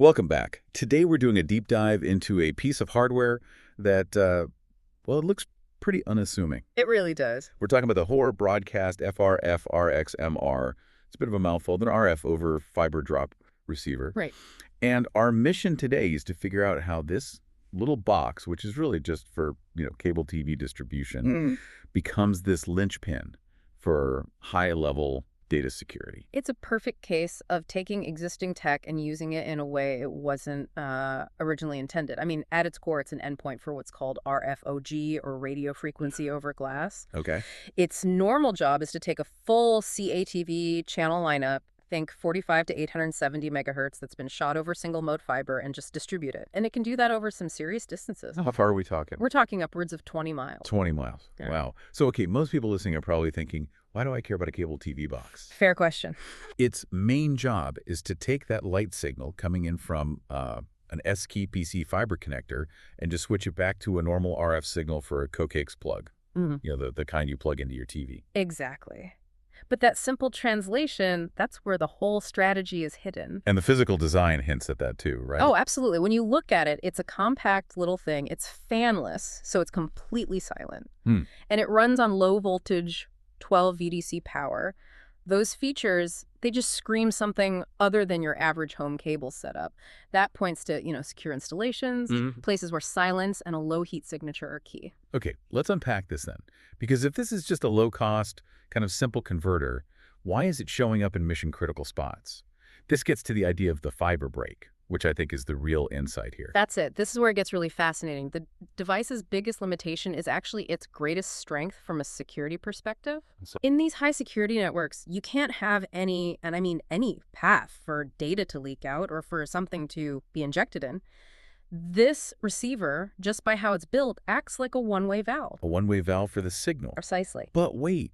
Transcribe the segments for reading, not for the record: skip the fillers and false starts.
Welcome back. Today we're doing a deep dive into a piece of hardware that, well, it looks pretty unassuming. It really does. We're talking about the Thor Broadcast FRF-RXMR. It's a bit of a mouthful, an RF over fiber drop receiver. Right. And our mission today is to figure out how this little box, which is really just for, cable TV distribution, becomes this linchpin for high-level data security. It's a perfect case of taking existing tech and using it in a way it wasn't originally intended. I mean, at its core, it's an endpoint for what's called RFoG, or radio frequency over glass. Okay. Its normal job is to take a full CATV channel lineup, think 45 to 870 megahertz that's been shot over single mode fiber, and just distribute it. And it can do that over some serious distances. How far are we talking? We're talking upwards of 20 miles. 20 miles. Yeah. Wow. So, okay, most people listening are probably thinking, why do I care about a cable TV box? Fair question. Its main job is to take that light signal coming in from an S-key PC fiber connector and just switch it back to a normal RF signal for a coax plug, the kind you plug into your TV. Exactly. But that simple translation, that's where the whole strategy is hidden. And the physical design hints at that too, right? Oh, absolutely. When you look at it, it's a compact little thing. It's fanless, so it's completely silent. And it runs on low voltage 12 VDC power. Those features, they just scream something other than your average home cable setup. That points to, secure installations, places where silence and a low heat signature are key. Okay, let's unpack this then. Because if this is just a low-cost, kind of simple converter, why is it showing up in mission-critical spots? This gets to the idea of the fiber break, which I think is the real insight here. That's it. This is where it gets really fascinating. The device's biggest limitation is actually its greatest strength from a security perspective. In these high security networks, you can't have any, and I mean any, path for data to leak out or for something to be injected in. This receiver, just by how it's built, acts like a one-way valve. A one-way valve for the signal. Precisely. But wait,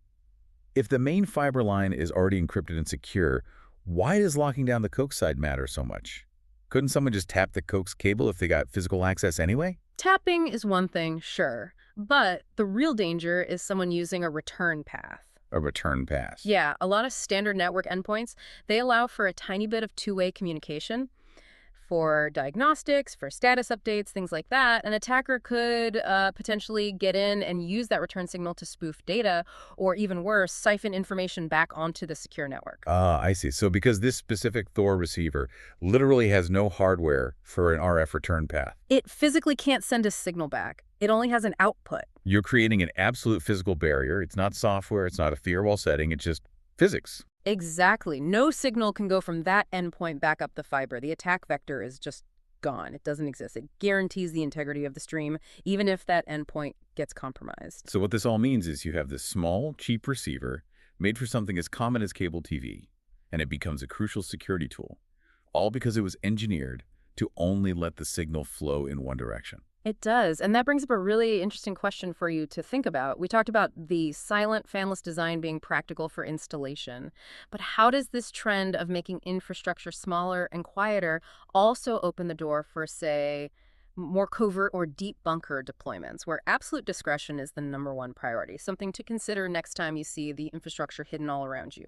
if the main fiber line is already encrypted and secure, why does locking down the coax side matter so much? Couldn't someone just tap the coax cable if they got physical access anyway? Tapping is one thing, sure. But the real danger is someone using a return path. A return pass. Yeah, a lot of standard network endpoints, they allow for a tiny bit of two-way communication for diagnostics, for status updates, things like that. An attacker could potentially get in and use that return signal to spoof data, or even worse, siphon information back onto the secure network. I see. So because this specific Thor receiver literally has no hardware for an RF return path. It physically can't send a signal back. It only has an output. You're creating an absolute physical barrier. It's not software. It's not a firewall setting. It's just physics. Exactly. No signal can go from that endpoint back up the fiber. The attack vector is just gone. It doesn't exist. It guarantees the integrity of the stream, even if that endpoint gets compromised. So what this all means is you have this small, cheap receiver made for something as common as cable TV, and it becomes a crucial security tool, all because it was engineered to only let the signal flow in one direction. It does. And that brings up a really interesting question for you to think about. We talked about the silent, fanless design being practical for installation. But how does this trend of making infrastructure smaller and quieter also open the door for, say, more covert or deep bunker deployments, where absolute discretion is the #1 priority? Something to consider next time you see the infrastructure hidden all around you.